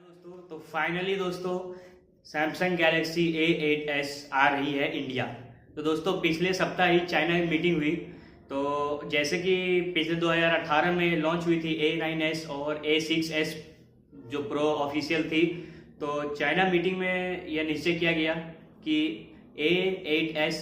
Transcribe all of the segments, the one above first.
दोस्तों, तो फाइनली दोस्तों सैमसंग गैलेक्सी A8s आ रही है इंडिया। तो दोस्तों पिछले सप्ताह ही चाइना में मीटिंग हुई। तो जैसे कि पिछले 2018 में लॉन्च हुई थी A9s और A6s जो प्रो ऑफिशियल थी। तो चाइना मीटिंग में यह निश्चय किया गया कि A8s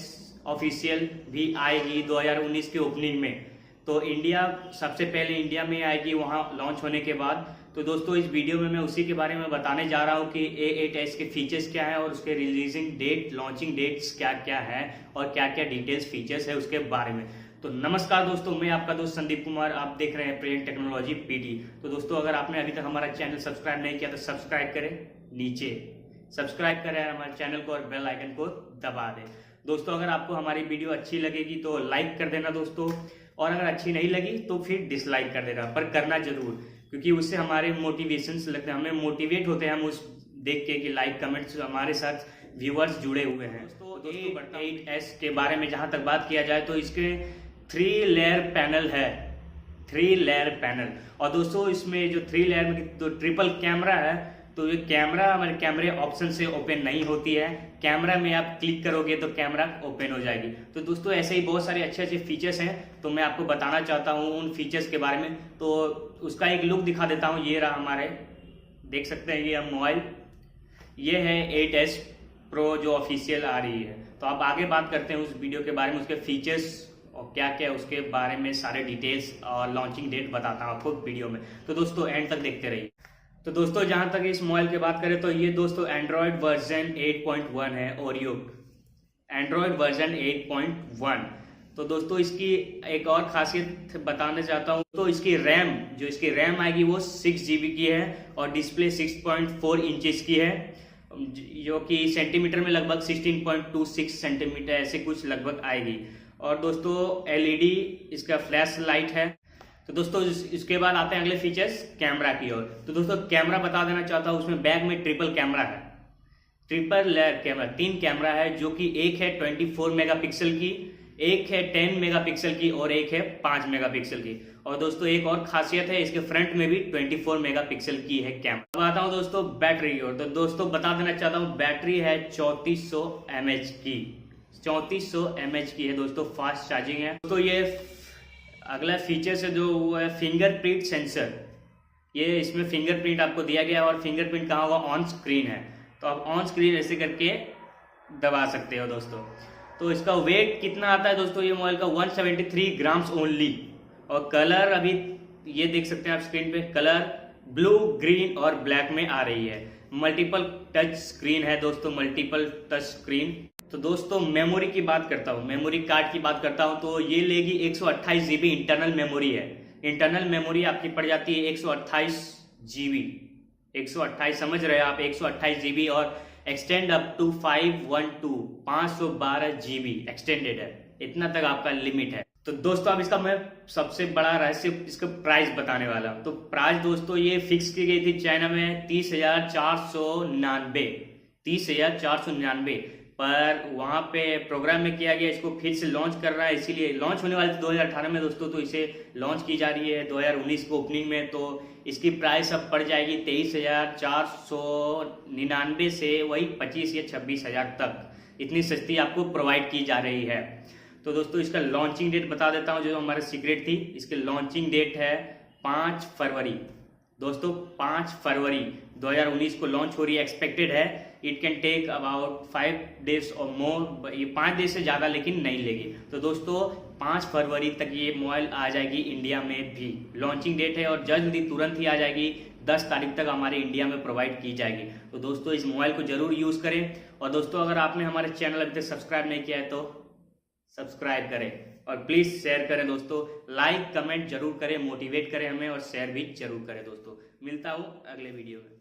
ऑफिशियल भी आएगी 2019 के ओपनिंग में। तो इंडिया सबसे पहले इंडिया में आएगी वहाँ लॉन्च होने के बाद। तो दोस्तों इस वीडियो में मैं उसी के बारे में बताने जा रहा हूँ कि A8s के फीचर्स क्या है और उसके रिलीजिंग डेट, लॉन्चिंग डेट्स क्या क्या है और क्या क्या डिटेल्स फीचर्स है उसके बारे में। तो नमस्कार दोस्तों, मैं आपका दोस्त संदीप कुमार, आप देख रहे हैं प्रेजेंट टेक्नोलॉजी पीटी। तो दोस्तों अगर आपने अभी तक हमारा चैनल सब्सक्राइब नहीं किया तो सब्सक्राइब करें, नीचे सब्सक्राइब करें हमारे चैनल को और बेल आइकन को दबा दें। दोस्तों अगर आपको हमारी वीडियो अच्छी लगेगी तो लाइक कर देना दोस्तों, और अगर अच्छी नहीं लगी तो फिर डिसलाइक कर देना, पर करना जरूर, क्योंकि उससे हमारे मोटिवेशंस लगते हैं, हमें मोटिवेट होते हैं हम उस देख के कि लाइक कमेंट्स हमारे साथ व्यूअर्स जुड़े हुए हैं। दोस्तों A8s के बारे में जहां तक बात किया जाए तो इसके 3 लेयर पैनल है, 3 लेयर पैनल। और दोस्तों इसमें जो 3 लेयर में जो ट्रिपल कैमरा है, तो ये कैमरा हमारे कैमरे ऑप्शन से ओपन नहीं होती है। कैमरा में आप क्लिक करोगे तो कैमरा ओपन हो जाएगी। तो दोस्तों ऐसे ही बहुत सारे अच्छे अच्छे फीचर्स हैं, तो मैं आपको बताना चाहता हूँ उन फीचर्स के बारे में। तो उसका एक लुक दिखा देता हूँ। ये रहा हमारे, देख सकते हैं ये हम मोबाइल, ये है 8s प्रो जो ऑफिशियल आ रही है। तो आप आगे बात करते हैं उस वीडियो के बारे में, उसके फीचर्स और क्या क्या उसके बारे में सारे डिटेल्स और लॉन्चिंग डेट बताता हूँ आपको वीडियो में। तो दोस्तों एंड तक देखते रहिए। तो दोस्तों जहां तक इस मोबाइल की बात करें तो ये दोस्तों एंड्रॉयड वर्जन 8.1 है, ओरियो एंड्रॉयड वर्जन 8.1। तो दोस्तों इसकी एक और खासियत बताना चाहता हूं, तो इसकी रैम, जो इसकी रैम आएगी वो 6 GB की है और डिस्प्ले 6.4 इंचेस की है, जो कि सेंटीमीटर में लगभग 16.26 सेंटीमीटर ऐसे कुछ लगभग आएगी। और दोस्तों LED इसका फ्लैश लाइट है। तो दोस्तों इसके बाद आते हैं अगले फीचर्स कैमरा की ओर। तो दोस्तों कैमरा बता देना चाहता हूँ, उसमें बैक में ट्रिपल कैमरा है, ट्रिपल लेयर कैमरा, 3 कैमरा है, जो कि एक है 24 मेगापिक्सल की, एक है 10 मेगापिक्सल की और एक है 5 मेगापिक्सल की। और दोस्तों एक और खासियत है, इसके फ्रंट में भी 24 मेगापिक्सल की है कैमरा। अब आता हूँ दोस्तों बैटरी की ओर। तो दोस्तों बता देना चाहता हूँ बैटरी है 3400 mAh की, 3400 mAh की है दोस्तों, फास्ट चार्जिंग है। तो ये अगला फीचर है जो वो है फिंगरप्रिंट सेंसर। ये इसमें फिंगरप्रिंट आपको दिया गया है और फिंगरप्रिंट कहाँ होगा, ऑन स्क्रीन है। तो आप ऑन स्क्रीन ऐसे करके दबा सकते हो दोस्तों। तो इसका वेट कितना आता है दोस्तों, ये मोबाइल का 173 ग्राम्स ओनली। और कलर अभी ये देख सकते हैं आप स्क्रीन पे, कलर ब्लू, ग्रीन और ब्लैक में आ रही है। मल्टीपल टच स्क्रीन है दोस्तों, मल्टीपल टच स्क्रीन। तो दोस्तों मेमोरी की बात करता हूँ, मेमोरी कार्ड की बात करता हूँ, तो ये लेगी 128 GB इंटरनल मेमोरी है। इंटरनल मेमोरी आपकी पड़ जाती है 128 GB, 128 समझ रहे हैं आप, 128 GB। और extend up to 512 GB extended है, इतना तक आपका लिमिट है। तो दोस्तों अब इसका मैं सबसे बड़ा रहस्य इसका प्राइस बताने वाला हूँ। तो प्राइस दोस्तों ये फिक्स की गई थी चाइना में 30,499, 30,499, पर वहां पे प्रोग्राम में किया गया इसको फिर से लॉन्च कर रहा है, इसीलिए लॉन्च होने वाली थी 2018 में दोस्तों, तो इसे लॉन्च की जा रही है 2019 को ओपनिंग में। तो इसकी प्राइस अब पड़ जाएगी 23,499 से वही 25 या 26,000 तक, इतनी सस्ती आपको प्रोवाइड की जा रही है। तो दोस्तों इसका लॉन्चिंग डेट बता देता हूँ, जो हमारा सीक्रेट थी। इसकी लॉन्चिंग डेट है 5 फरवरी दोस्तों, 5 फरवरी 2019 को लॉन्च हो रही है, एक्सपेक्टेड है। It can take about 5 days और मोर, ये 5 दिन से ज़्यादा लेकिन नहीं लेगी। तो दोस्तों 5 फरवरी तक ये मोबाइल आ जाएगी इंडिया में भी, लॉन्चिंग डेट है, और जल्दी तुरंत ही आ जाएगी, 10 तारीख तक हमारे इंडिया में प्रोवाइड की जाएगी। तो दोस्तों इस मोबाइल को जरूर यूज़ करें। और दोस्तों अगर आपने हमारे चैनल अभी तक सब्सक्राइब नहीं किया है तो सब्सक्राइब करें और प्लीज़ शेयर करें दोस्तों, लाइक कमेंट जरूर करें, मोटिवेट करें हमें, और शेयर भी जरूर करें दोस्तों। मिलता हूँ अगले वीडियो में।